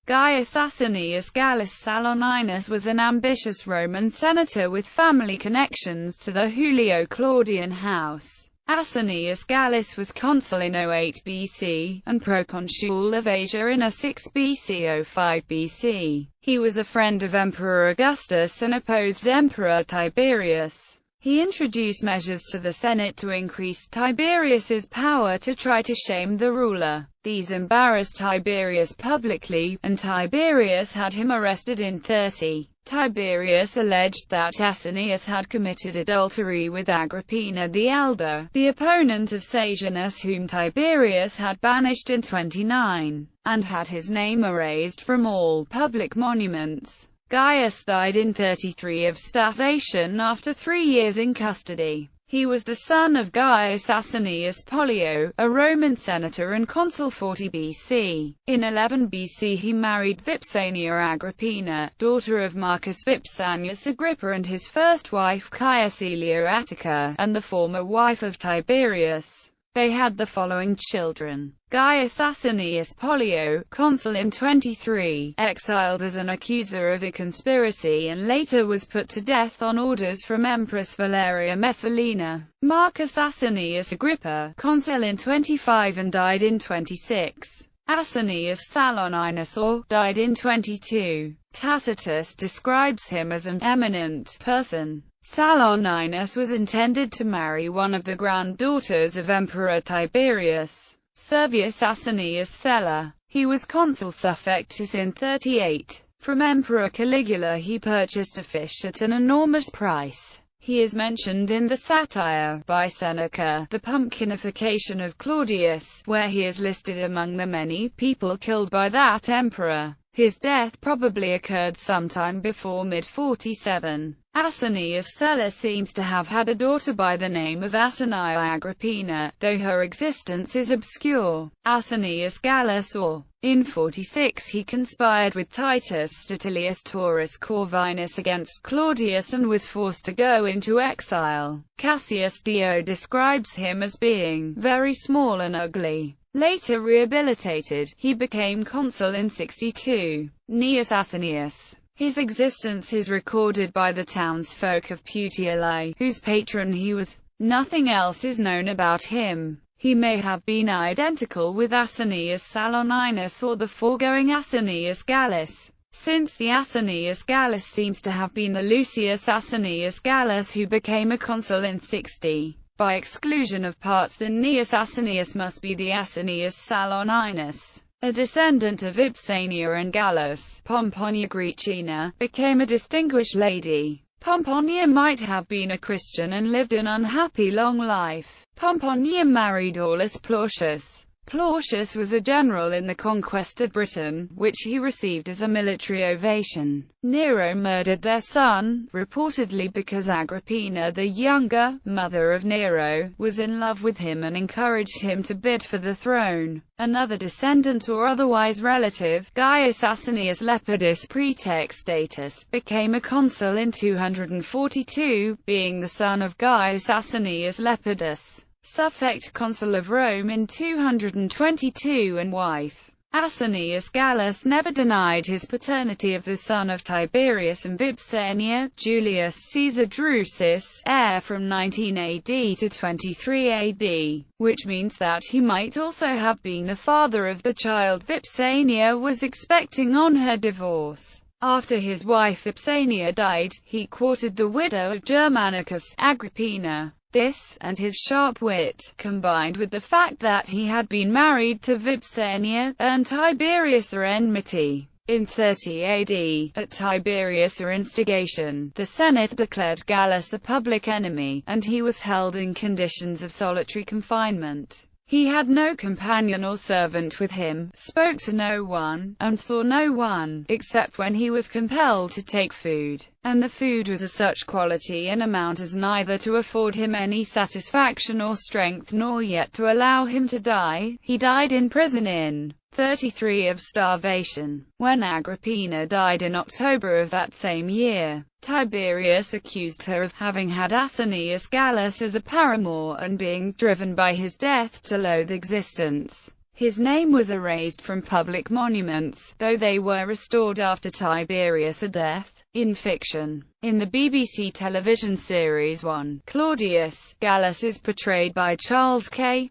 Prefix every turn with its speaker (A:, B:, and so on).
A: Gaius Asinius Gallus Saloninus was an ambitious Roman senator with family connections to the Julio-Claudian house. Asinius Gallus was consul in 08 BC, and proconsul of Asia in 06 BC 05 BC. He was a friend of Emperor Augustus and opposed Emperor Tiberius. He introduced measures to the Senate to increase Tiberius's power to try to shame the ruler. These embarrassed Tiberius publicly, and Tiberius had him arrested in 30. Tiberius alleged that Asinius had committed adultery with Agrippina the elder, the opponent of Sejanus, whom Tiberius had banished in 29, and had his name erased from all public monuments. Gaius died in 33 of starvation after 3 years in custody. He was the son of Gaius Asinius Pollio, a Roman senator and consul 40 BC. In 11 BC he married Vipsania Agrippina, daughter of Marcus Vipsanius Agrippa, and his first wife Caesilia Attica, and the former wife of Tiberius. They had the following children: Gaius Asinius Pollio, consul in 23, exiled as an accuser of a conspiracy and later was put to death on orders from Empress Valeria Messalina. Marcus Asinius Agrippa, consul in 25 and died in 26. Asinius Saloninus died in 22. Tacitus describes him as an eminent person. Saloninus was intended to marry one of the granddaughters of Emperor Tiberius, Servius Asinius Sella. He was consul suffectus in 38. From Emperor Caligula he purchased a fish at an enormous price. He is mentioned in the satire, by Seneca, The Pumpkinification of Claudius, where he is listed among the many people killed by that emperor. His death probably occurred sometime before mid-47. Asinius Sella seems to have had a daughter by the name of Asinia Agrippina, though her existence is obscure. Asinius Gallus in 46 he conspired with Titus Statilius Taurus Corvinus against Claudius and was forced to go into exile. Cassius Dio describes him as being very small and ugly. Later rehabilitated, he became consul in 62. Gnaeus Asinius. His existence is recorded by the townsfolk of Puteoli, whose patron he was. Nothing else is known about him. He may have been identical with Asinius Saloninus or the foregoing Asinius Gallus, since the Asinius Gallus seems to have been the Lucius Asinius Gallus who became a consul in 60. By exclusion of parts, the Gnaeus Asinius must be the Asinius Saloninus. A descendant of Vipsania and Gallus, Pomponia Graecina, became a distinguished lady. Pomponia might have been a Christian and lived an unhappy long life. Pomponia married Aulus Plautius. Plautius was a general in the conquest of Britain, which he received as a military ovation. Nero murdered their son, reportedly because Agrippina the younger, mother of Nero, was in love with him and encouraged him to bid for the throne. Another descendant or otherwise relative, Gaius Asinius Lepidus Praetextatus, became a consul in 242, being the son of Gaius Asinius Lepidus, suffect consul of Rome in 222 and wife. Asinius Gallus never denied his paternity of the son of Tiberius and Vipsania, Julius Caesar Drusus, heir from 19 AD to 23 AD, which means that he might also have been the father of the child Vipsania was expecting on her divorce. After his wife Vipsania died, he courted the widow of Germanicus, Agrippina. This, and his sharp wit, combined with the fact that he had been married to Vipsania, earned Tiberius their enmity. In 30 AD, at Tiberius' instigation, the Senate declared Gallus a public enemy, and he was held in conditions of solitary confinement. He had no companion or servant with him, spoke to no one, and saw no one, except when he was compelled to take food, and the food was of such quality and amount as neither to afford him any satisfaction or strength nor yet to allow him to die. He died in prison in 33 of starvation. When Agrippina died in October of that same year, Tiberius accused her of having had Asinius Gallus as a paramour and being driven by his death to loathe existence. His name was erased from public monuments, though they were restored after Tiberius' death. In fiction, in the BBC television series 1, Claudius, Gallus is portrayed by Charles K.